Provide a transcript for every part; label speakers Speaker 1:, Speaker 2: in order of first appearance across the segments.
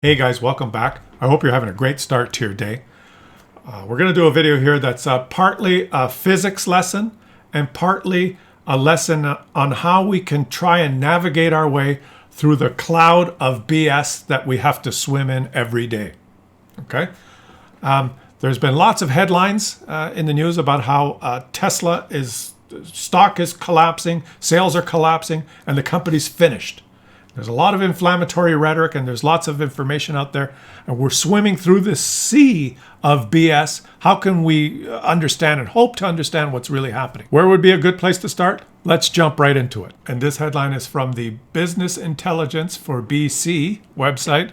Speaker 1: Hey guys, welcome back. I hope you're having a great start to your day. We're going to do a video here that's partly a physics lesson and partly a lesson on how we can try and navigate our way through the cloud of BS that we have to swim in every day. Okay? There's been lots of headlines in the news about how Tesla stock is collapsing, sales are collapsing, and the company's finished. There's a lot of inflammatory rhetoric and there's lots of information out there, and we're swimming through this sea of BS. How can we understand and hope to understand what's really happening? Where would be a good place to start? Let's jump right into it. And this headline is from the Business Intelligence for BC website,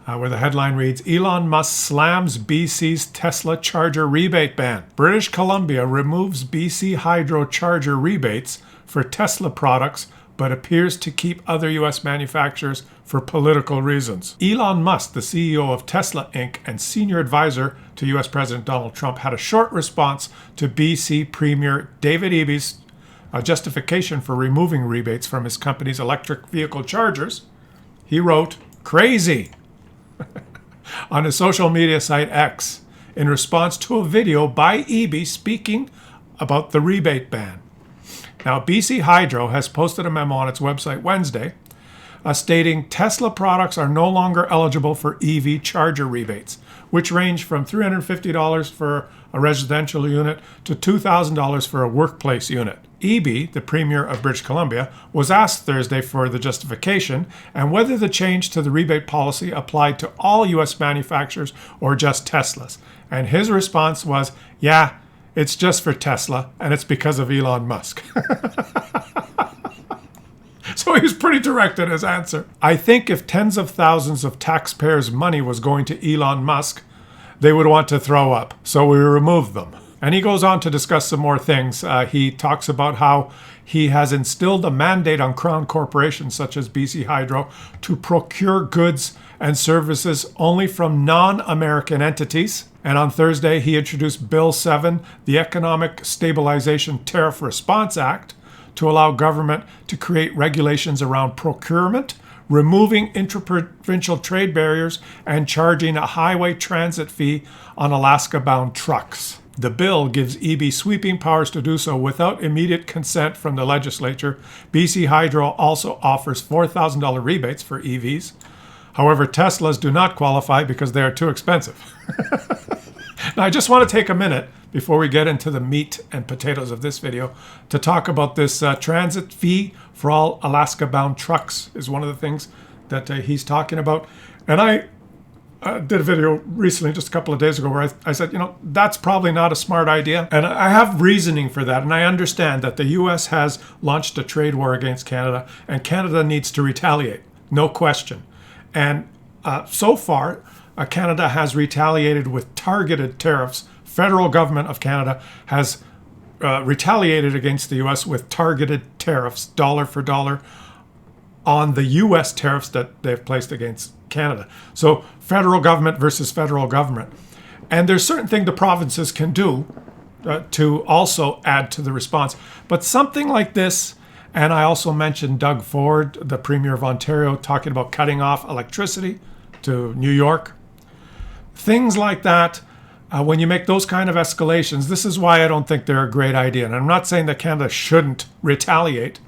Speaker 1: where the headline reads, Elon Musk slams BC's Tesla charger rebate ban. British Columbia removes BC Hydro charger rebates for Tesla products but appears to keep other U.S. manufacturers for political reasons. Elon Musk, the CEO of Tesla Inc. and senior advisor to U.S. President Donald Trump, had a short response to BC Premier David Eby's justification for removing rebates from his company's electric vehicle chargers. He wrote, "Crazy," on his social media site X in response to a video by Eby speaking about the rebate ban. Now, BC Hydro has posted a memo on its website Wednesday stating Tesla products are no longer eligible for EV charger rebates, which range from $350 for a residential unit to $2,000 for a workplace unit. Eby, the Premier of British Columbia, was asked Thursday for the justification and whether the change to the rebate policy applied to all U.S. manufacturers or just Teslas. And his response was, yeah, it's just for Tesla, and it's because of Elon Musk. So he was pretty direct in his answer. I think if tens of thousands of taxpayers' money was going to Elon Musk, they would want to throw up. So we removed them. And he goes on to discuss some more things. He talks about how he has instilled a mandate on crown corporations such as BC Hydro to procure goods and services only from non-American entities. And on Thursday, he introduced Bill 7, the Economic Stabilization Tariff Response Act, to allow government to create regulations around procurement, removing intraprovincial trade barriers, and charging a highway transit fee on Alaska-bound trucks. The bill gives Eby sweeping powers to do so without immediate consent from the legislature. BC Hydro also offers $4,000 rebates for EVs. However, Teslas do not qualify because they are too expensive. Now, I just want to take a minute before we get into the meat and potatoes of this video to talk about this transit fee for all Alaska-bound trucks is one of the things that he's talking about. And I did a video recently, just a couple of days ago, where I said, that's probably not a smart idea. And I have reasoning for that. And I understand that the U.S. has launched a trade war against Canada, and Canada needs to retaliate, no question. And so far, Canada has retaliated with targeted tariffs. Federal government of Canada has retaliated against the U.S. with targeted tariffs, dollar for dollar, on the U.S. tariffs that they've placed against Canada. So federal government versus federal government. And there's certain things the provinces can do to also add to the response. But something like this, and I also mentioned Doug Ford, the Premier of Ontario, talking about cutting off electricity to New York. Things like that, when you make those kind of escalations, this is why I don't think they're a great idea. And I'm not saying that Canada shouldn't retaliate.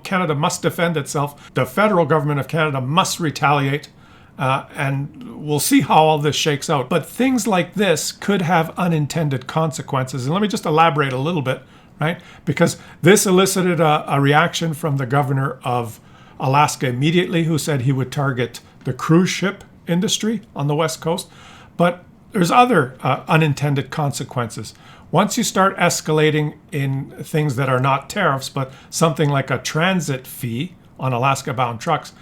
Speaker 1: Canada must defend itself. The federal government of Canada must retaliate. And we'll see how all this shakes out. But things like this could have unintended consequences. And let me just elaborate a little bit, right? Because this elicited a reaction from the governor of Alaska immediately, who said he would target the cruise ship industry on the West Coast. But there's other unintended consequences. Once you start escalating in things that are not tariffs, but something like a transit fee on Alaska-bound trucks,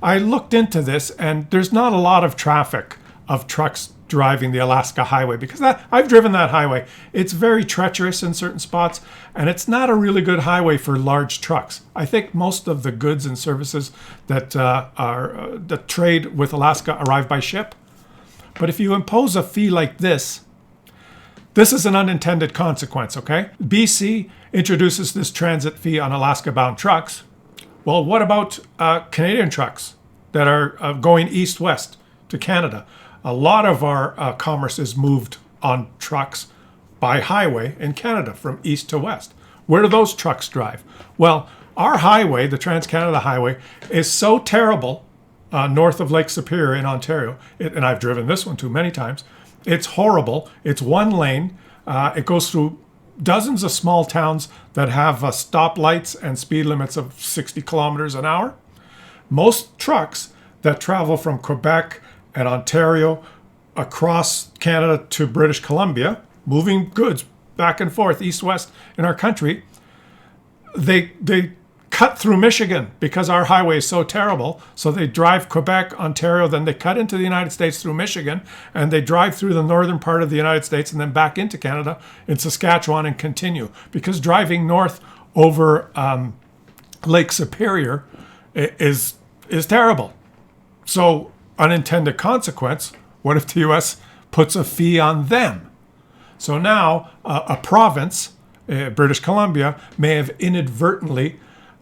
Speaker 1: I looked into this, and there's not a lot of traffic of trucks driving the Alaska highway, because I've driven that highway. It's very treacherous in certain spots, and it's not a really good highway for large trucks. I think most of the goods and services that that trade with Alaska arrive by ship. But if you impose a fee like this is an unintended consequence, okay? BC introduces this transit fee on Alaska-bound trucks. Well, what about Canadian trucks that are going east-west? to Canada. A lot of our commerce is moved on trucks by highway in Canada from east to west. Where do those trucks drive? Well, our highway, the Trans-Canada Highway, is so terrible north of Lake Superior in Ontario, and I've driven this one too many times. It's horrible. It's one lane. It goes through dozens of small towns that have stoplights and speed limits of 60 kilometers an hour. Most trucks that travel from Quebec and Ontario across Canada to British Columbia, moving goods back and forth, east-west in our country, they cut through Michigan because our highway is so terrible. So they drive Quebec, Ontario, then they cut into the United States through Michigan, and they drive through the northern part of the United States and then back into Canada in Saskatchewan and continue. Because driving north over Lake Superior is terrible. So unintended consequence, what if the U.S. puts a fee on them? So now a province, British Columbia, may have inadvertently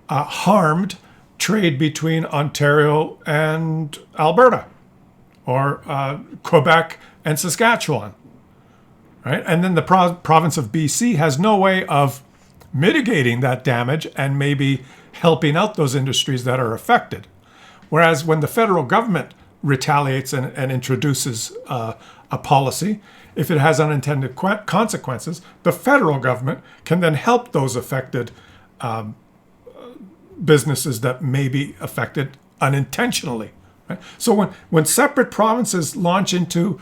Speaker 1: harmed trade between Ontario and Alberta, or Quebec and Saskatchewan, right? And then the province of BC has no way of mitigating that damage and maybe helping out those industries that are affected. Whereas when the federal government retaliates and introduces a policy, if it has unintended consequences, the federal government can then help those affected businesses that may be affected unintentionally. Right? So when separate provinces launch into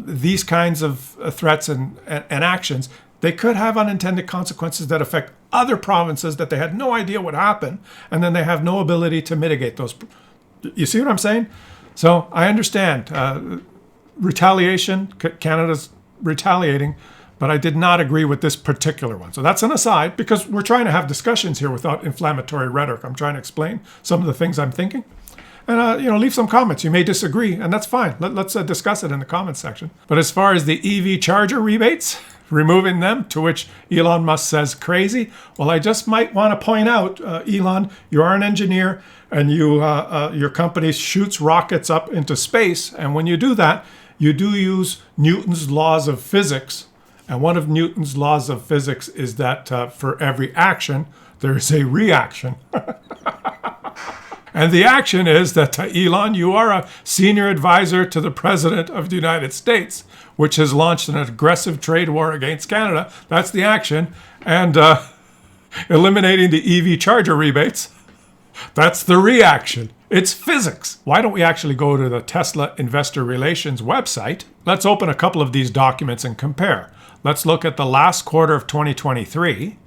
Speaker 1: these kinds of threats and actions, they could have unintended consequences that affect other provinces that they had no idea would happen, and then they have no ability to mitigate those. You see what I'm saying? So I understand retaliation, Canada's retaliating, but I did not agree with this particular one. So that's an aside, because we're trying to have discussions here without inflammatory rhetoric. I'm trying to explain some of the things I'm thinking. And, leave some comments. You may disagree, and that's fine. Let's discuss it in the comments section. But as far as the EV charger rebates, removing them, to which Elon Musk says crazy, well, I just might want to point out, Elon, you are an engineer, and your company shoots rockets up into space. And when you do that, you do use Newton's laws of physics. And one of Newton's laws of physics is that for every action, there is a reaction. And the action is that, Elon, you are a senior advisor to the President of the United States, which has launched an aggressive trade war against Canada. That's the action. And eliminating the EV charger rebates, that's the reaction. It's physics. Why don't we actually go to the Tesla Investor Relations website? Let's open a couple of these documents and compare. Let's look at the last quarter of 2023.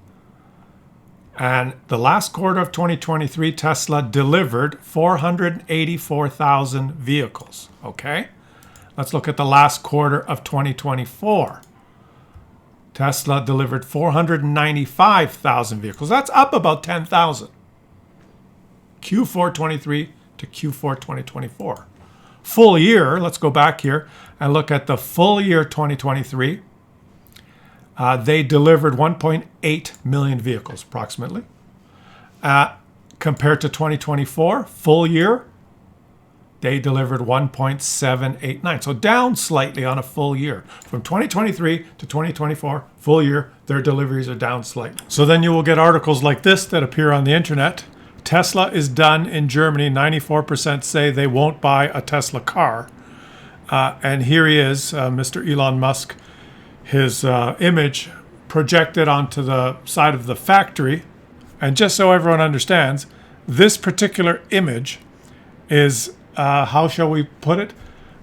Speaker 1: And the last quarter of 2023, Tesla delivered 484,000 vehicles, okay? Let's look at the last quarter of 2024. Tesla delivered 495,000 vehicles. That's up about 10,000. Q4 23 to Q4 2024. Full year, let's go back here and look at the full year 2023. They delivered 1.8 million vehicles, approximately. Compared to 2024, full year, they delivered 1.789. So down slightly on a full year. From 2023 to 2024, full year, their deliveries are down slightly. So then you will get articles like this that appear on the internet. Tesla is done in Germany. 94% say they won't buy a Tesla car. And here he is, Mr. Elon Musk, his image projected onto the side of the factory. And just so everyone understands, this particular image is, how shall we put it,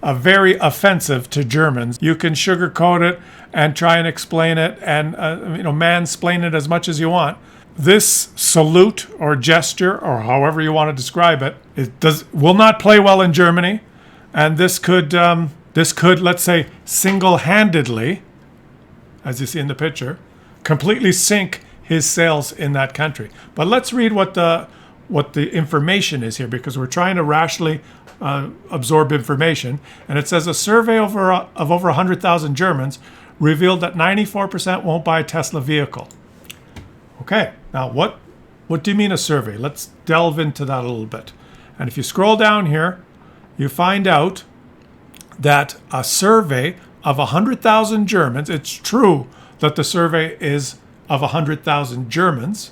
Speaker 1: very offensive to Germans. You can sugarcoat it and try and explain it and mansplain it as much as you want. This salute or gesture, or however you want to describe it, will not play well in Germany. And this could, let's say, single-handedly, as you see in the picture, completely sink his sales in that country. But let's read what the information is here, because we're trying to rationally absorb information. And it says a survey of over 100,000 Germans revealed that 94% won't buy a Tesla vehicle. Okay, now what do you mean a survey? Let's delve into that a little bit. And if you scroll down here, you find out that a survey of 100,000 Germans, it's true that the survey is of 100,000 Germans.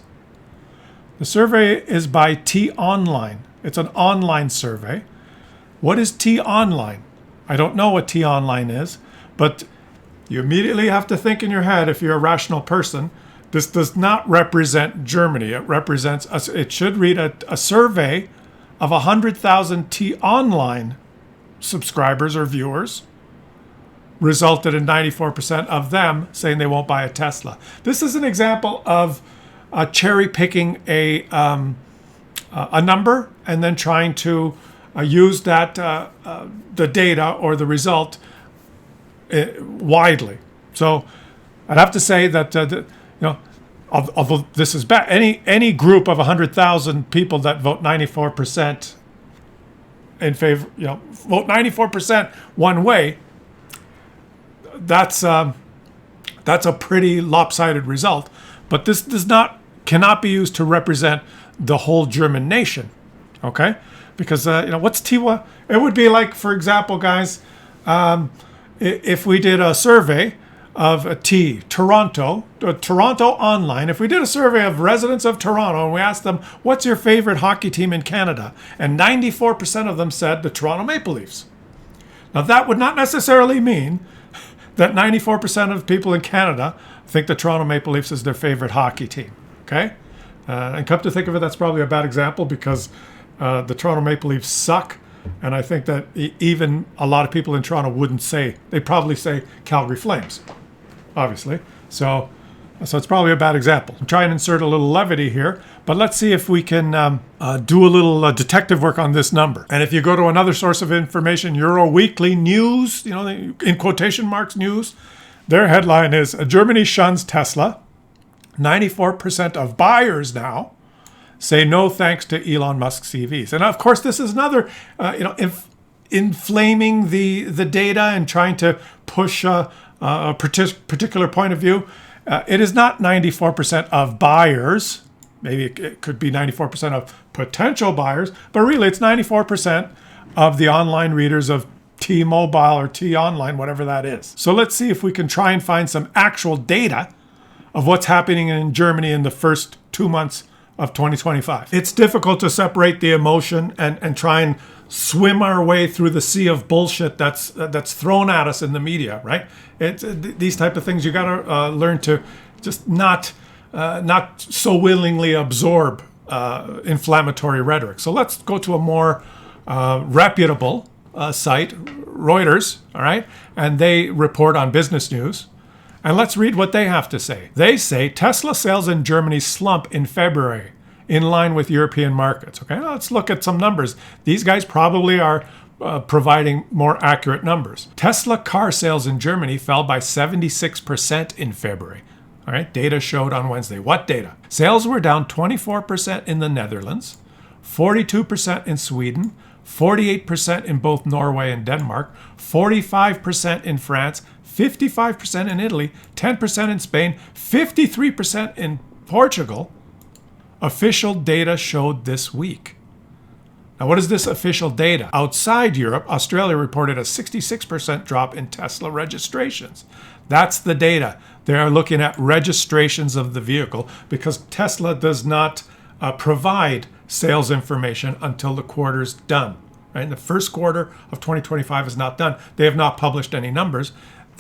Speaker 1: The survey is by T-Online. It's an online survey. What is T-Online? I don't know what T-Online is, but you immediately have to think in your head, if you're a rational person, this does not represent Germany. It represents us. It should read a survey of 100,000 T-Online subscribers or viewers resulted in 94% of them saying they won't buy a Tesla. This is an example of cherry picking a number and then trying to use that the data or the result widely. So I'd have to say that although this is bad, any group of 100,000 people that vote 94% in favor, vote 94% one way, that's a pretty lopsided result. But this cannot be used to represent the whole German nation, okay? Because what's Tiwa? It would be like, for example, guys, if we did a survey of Toronto Online, if we did a survey of residents of Toronto and we asked them, what's your favorite hockey team in Canada? And 94% of them said the Toronto Maple Leafs. Now that would not necessarily mean that 94% of people in Canada think the Toronto Maple Leafs is their favorite hockey team, okay? And come to think of it, that's probably a bad example because the Toronto Maple Leafs suck. And I think that even a lot of people in Toronto wouldn't say, they'd probably say Calgary Flames, obviously. So it's probably a bad example. I'm trying to insert a little levity here, but let's see if we can do a little detective work on this number. And if you go to another source of information, Euro Weekly News, in quotation marks news, their headline is, Germany shuns Tesla. 94% of buyers now say no thanks to Elon Musk's EVs. And of course, this is another, inflaming the data and trying to push a particular point of view. It is not 94% of buyers. Maybe it could be 94% of potential buyers, but really it's 94% of the online readers of T-Mobile or T-Online, whatever that is. So let's see if we can try and find some actual data of what's happening in Germany in the first 2 months of 2025. It's difficult to separate the emotion and try and swim our way through the sea of bullshit that's thrown at us in the media, right? These type of things you got to learn to just not so willingly absorb inflammatory rhetoric. So let's go to a more reputable site, Reuters, all right? And they report on business news. And let's read what they have to say. They say Tesla sales in Germany slump in February, in line with European markets. Okay, now let's look at some numbers. These guys probably are providing more accurate numbers. Tesla car sales in Germany fell by 76% in February. All right, data showed on Wednesday. What data? Sales were down 24% in the Netherlands, 42% in Sweden, 48% in both Norway and Denmark, 45% in France, 55% in Italy, 10% in Spain, 53% in Portugal. Official data showed this week. Now, what is this official data? Outside Europe, Australia reported a 66% drop in Tesla registrations. That's the data. They are looking at registrations of the vehicle because Tesla does not provide sales information until the quarter's done. Right? And the first quarter of 2025 is not done. They have not published any numbers.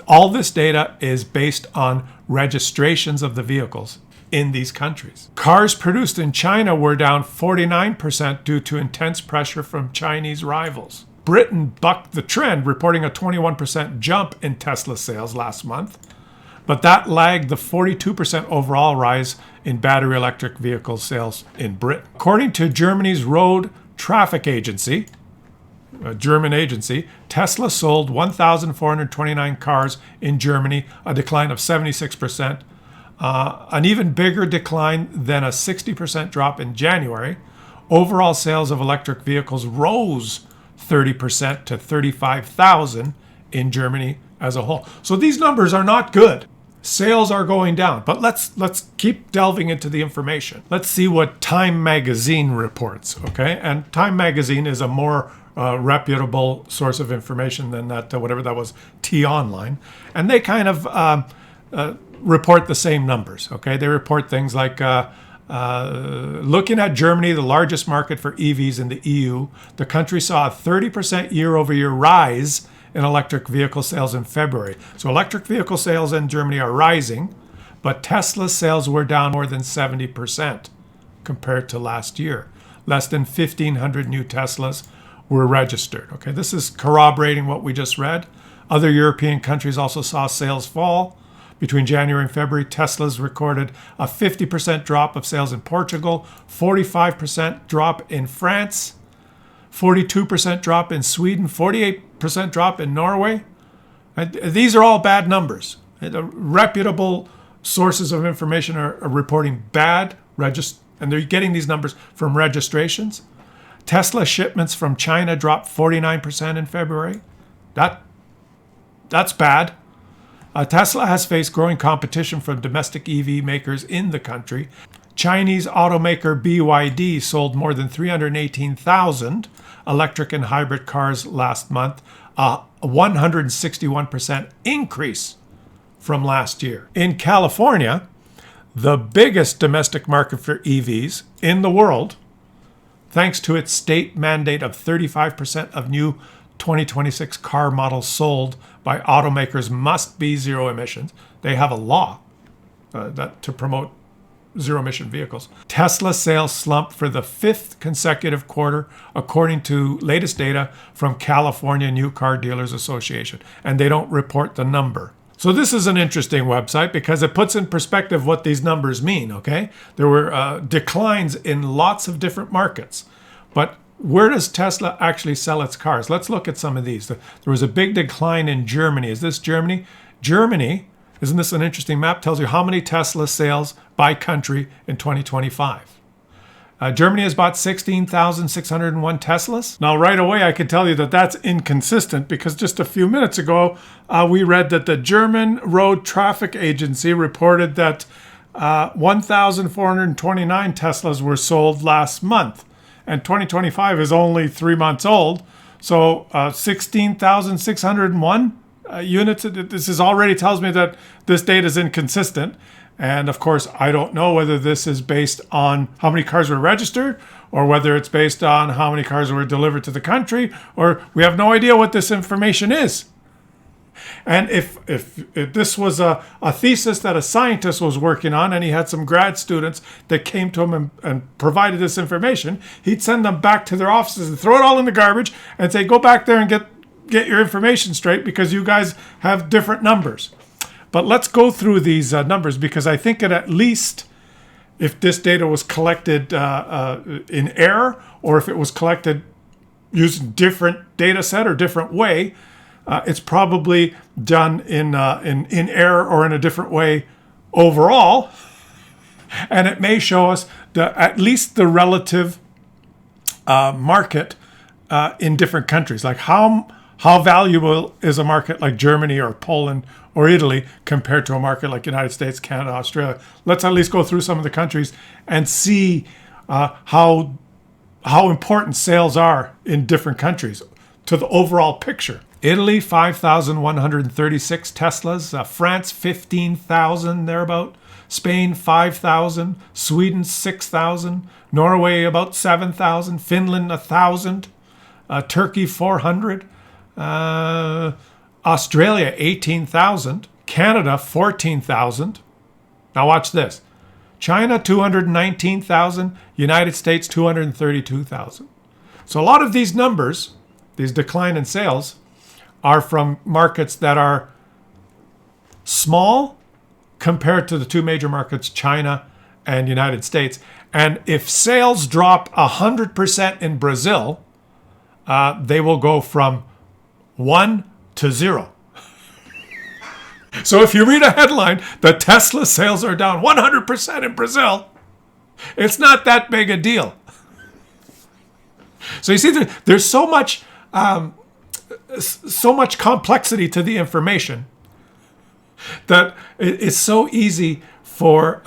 Speaker 1: All this data is based on registrations of the vehicles in these countries. Cars produced in China were down 49% due to intense pressure from Chinese rivals. Britain bucked the trend, reporting a 21% jump in Tesla sales last month, but that lagged the 42% overall rise in battery electric vehicle sales in Britain. According to Germany's Road Traffic Agency, a German agency, Tesla sold 1,429 cars in Germany, a decline of 76%, an even bigger decline than a 60% drop in January. Overall sales of electric vehicles rose 30% to 35,000 in Germany as a whole. So these numbers are not good. Sales are going down, but let's keep delving into the information. Let's see what Time Magazine reports, okay? And Time Magazine is a more reputable source of information than that, whatever that was, T-Online. And they kind of report the same numbers, okay? They report things like looking at Germany, the largest market for EVs in the EU, the country saw a 30% year-over-year rise in electric vehicle sales in February. So electric vehicle sales in Germany are rising, but Tesla sales were down more than 70% compared to last year. Less than 1,500 new Teslas were registered. Okay, this is corroborating what we just read. Other European countries also saw sales fall. Between January and February, Tesla's recorded a 50% drop of sales in Portugal, 45% drop in France, 42% drop in Sweden, 48% drop in Norway. And these are all bad numbers. Reputable sources of information are reporting bad and they're getting these numbers from registrations. Tesla shipments from China dropped 49% in February. That's bad. Tesla has faced growing competition from domestic EV makers in the country. Chinese automaker BYD sold more than 318,000 electric and hybrid cars last month, a 161% increase from last year. In California, the biggest domestic market for EVs in the world, thanks to its state mandate of 35% of new 2026 car models sold by automakers must be zero emissions. They have a law to promote zero emission vehicles. Tesla sales slumped for the fifth consecutive quarter, according to latest data from California New Car Dealers Association, and they don't report the number. So this is an interesting website because it puts in perspective what these numbers mean, okay? There were declines in lots of different markets, but where does Tesla actually sell its cars? Let's look at some of these. There was a big decline in Germany. Is this Germany? Germany, isn't this an interesting map? Tells you how many Tesla sales by country in 2025. Germany has bought 16,601 Teslas. Now, right away, I can tell you that that's inconsistent because just a few minutes ago, we read that the German Road Traffic Agency reported that 1,429 Teslas were sold last month. And 2025 is only 3 months old. So 16,601 units. This already tells me that this data is inconsistent. And of course, I don't know whether this is based on how many cars were registered or whether it's based on how many cars were delivered to the country, or we have no idea what this information is. And if this was a thesis that a scientist was working on and he had some grad students that came to him and provided this information, he'd send them back to their offices and throw it all in the garbage and say, go back there and get your information straight because you guys have different numbers. But let's go through these numbers because I think that at least if this data was collected in error or if it was collected using different data set or different way, it's probably done in error or in a different way overall, and it may show us at least the relative market in different countries, like how valuable is a market like Germany or Poland or Italy compared to a market like United States, Canada, Australia. Let's at least go through some of the countries and see how important sales are in different countries to the overall picture. Italy, 5,136 Teslas. France, 15,000 thereabout. Spain, 5,000. Sweden, 6,000. Norway, about 7,000. Finland, 1,000. Turkey, 400. Australia, 18,000. Canada, 14,000. Now watch this. China, 219,000. United States, 232,000. So a lot of these numbers, these decline in sales, are from markets that are small compared to the two major markets, China and United States. And if sales drop 100% in Brazil, they will go from 1 to 0. So if you read a headline that Tesla sales are down 100% in Brazil, it's not that big a deal. So you see, there's so much complexity to the information that it's so easy for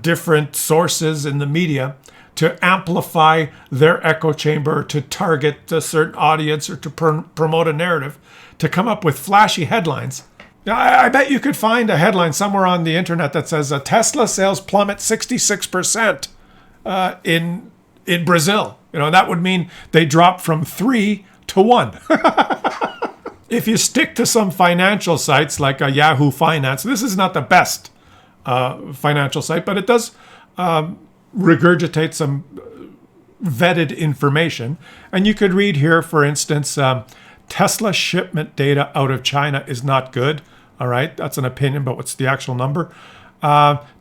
Speaker 1: different sources in the media to amplify their echo chamber, to target a certain audience, or to promote a narrative, to come up with flashy headlines. I bet you could find a headline somewhere on the internet that says Tesla sales plummet 66% in Brazil. That would mean they dropped from 3 to 1. If you stick to some financial sites like a Yahoo Finance, this is not the best financial site, but it does regurgitate some vetted information. And you could read here, for instance, Tesla shipment data out of China is not good. All right, that's an opinion, but what's the actual number?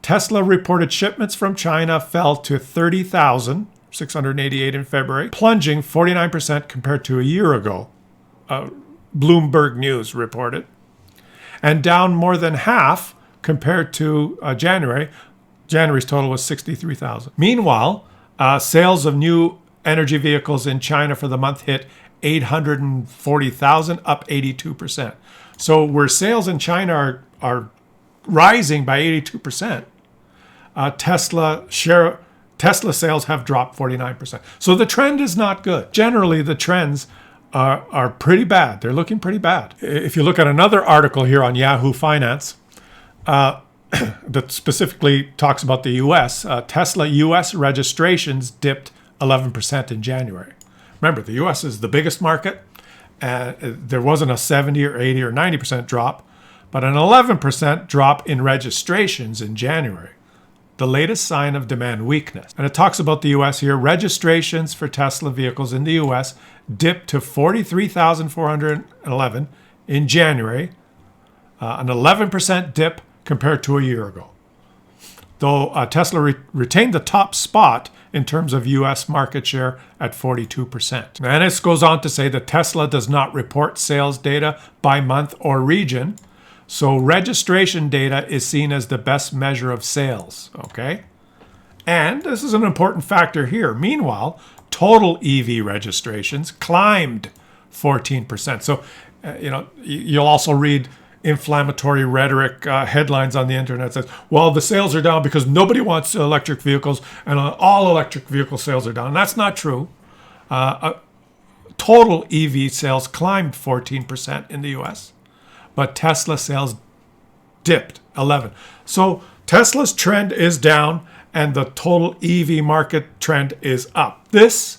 Speaker 1: Tesla reported shipments from China fell to 30,688 in February, plunging 49% compared to a year ago. Bloomberg News reported, and down more than half compared to January. January's total was 63,000. Meanwhile, sales of new energy vehicles in China for the month hit 840,000, up 82%. So where sales in China are rising by 82%, Tesla sales have dropped 49%. So the trend is not good. Generally, the trends are pretty bad. They're looking pretty bad. If you look at another article here on Yahoo Finance that specifically talks about the U.S., Tesla U.S. registrations dipped 11% in January. Remember, the U.S. is the biggest market. There wasn't a 70 or 80 or 90% drop, but an 11% drop in registrations in January. The latest sign of demand weakness. And it talks about the U.S. here. Registrations for Tesla vehicles in the U.S. dipped to 43,411 in January, an 11% dip compared to a year ago. Though Tesla retained the top spot in terms of U.S. market share at 42%. And it goes on to say that Tesla does not report sales data by month or region, so registration data is seen as the best measure of sales, okay? And this is an important factor here. Meanwhile, total EV registrations climbed 14%. So, you'll also read inflammatory rhetoric headlines on the internet that says, well, the sales are down because nobody wants electric vehicles and all electric vehicle sales are down. And that's not true. Total EV sales climbed 14% in the US, but Tesla sales dipped 11%. So Tesla's trend is down and the total EV market trend is up. This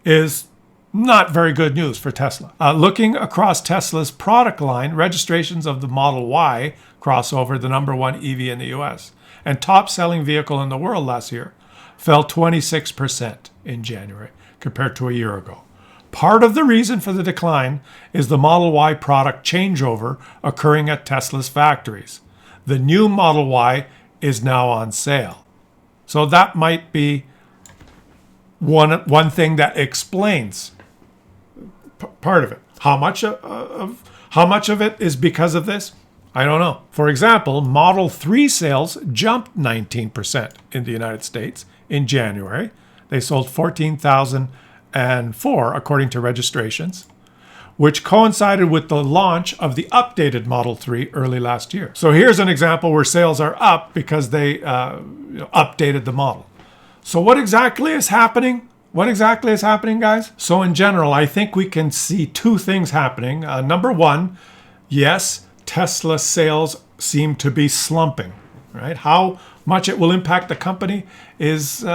Speaker 1: is not very good news for Tesla. Looking across Tesla's product line, registrations of the Model Y crossover, the number one EV in the US, and top-selling vehicle in the world last year, fell 26% in January compared to a year ago. Part of the reason for the decline is the Model Y product changeover occurring at Tesla's factories. The new Model Y is now on sale. So that might be one thing that explains part of it. How much of it is because of this? I don't know. For example, Model 3 sales jumped 19% in the United States in January. They sold 14,004 according to registrations, which coincided with the launch of the updated Model 3 early last year. So here's an example where sales are up because they updated the model. So what exactly is happening? Guys? So in general, I think we can see two things happening. Number one, yes, Tesla sales seem to be slumping, right? How much it will impact the company is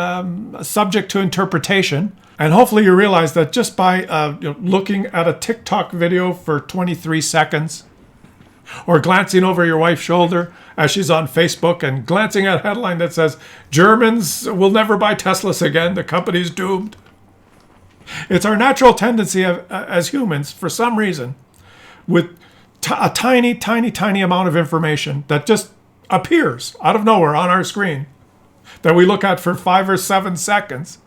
Speaker 1: subject to interpretation. And hopefully you realize that just by looking at a TikTok video for 23 seconds, or glancing over your wife's shoulder as she's on Facebook and glancing at a headline that says, Germans will never buy Teslas again, the company's doomed. It's our natural tendency as humans, for some reason, with a tiny, tiny, tiny amount of information that just appears out of nowhere on our screen, that we look at for 5 or 7 seconds,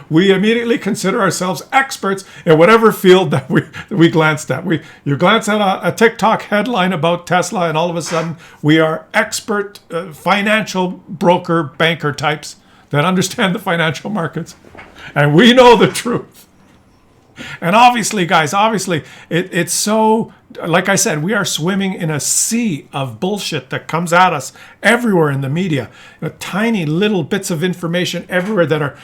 Speaker 1: we immediately consider ourselves experts in whatever field that we glanced at. You glance at a TikTok headline about Tesla, and all of a sudden we are expert financial broker, banker types that understand the financial markets, and we know the truth. And obviously, guys, it's so, like I said, we are swimming in a sea of bullshit that comes at us everywhere in the media. Tiny little bits of information everywhere that are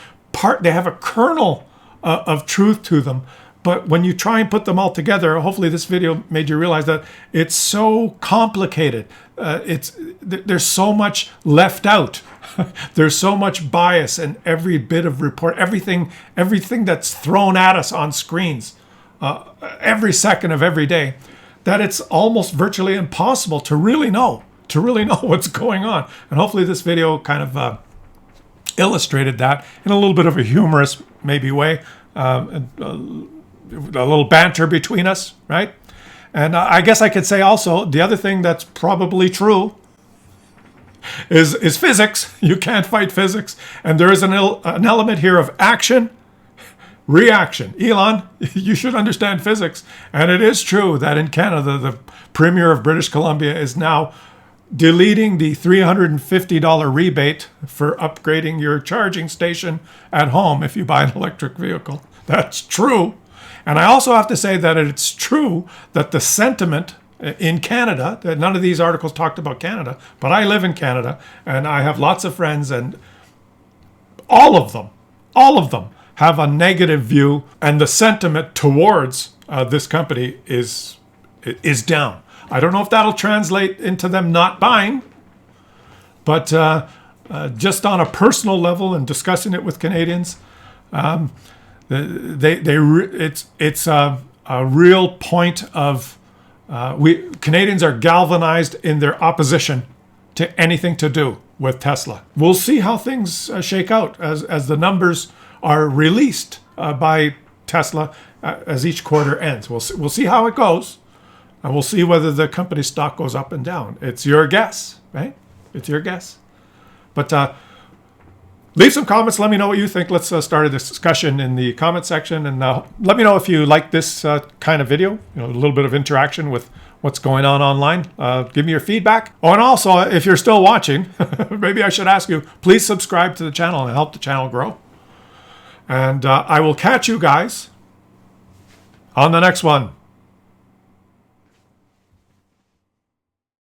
Speaker 1: they have a kernel of truth to them. But when you try and put them all together, hopefully this video made you realize that it's so complicated. There's so much left out. There's so much bias in every bit of report, everything that's thrown at us on screens, every second of every day, that it's almost virtually impossible to really know what's going on. And hopefully this video kind of illustrated that in a little bit of a humorous maybe way, a little banter between us, right? And I guess I could say also the other thing that's probably true is physics. You can't fight physics, and there is an element here of action, reaction. Elon, you should understand physics, and it is true that in Canada, the Premier of British Columbia is now deleting the $350 rebate for upgrading your charging station at home if you buy an electric vehicle. That's true. And I also have to say that it's true that the sentiment in Canada, that none of these articles talked about Canada, but I live in Canada and I have lots of friends, and all of them have a negative view, and the sentiment towards this company is down. I don't know if that'll translate into them not buying, but just on a personal level and discussing it with Canadians, it's a real point of Canadians are galvanized in their opposition to anything to do with Tesla. We'll see how things shake out as the numbers are released by Tesla as each quarter ends. We'll see how it goes, and we'll see whether the company stock goes up and down. It's your guess, right? It's your guess. But leave some comments. Let me know what you think. Let's start a discussion in the comment section, and let me know if you like this kind of video. A little bit of interaction with what's going on online. Give me your feedback. Oh, and also, if you're still watching, maybe I should ask you, please subscribe to the channel and help the channel grow. And I will catch you guys on the next one.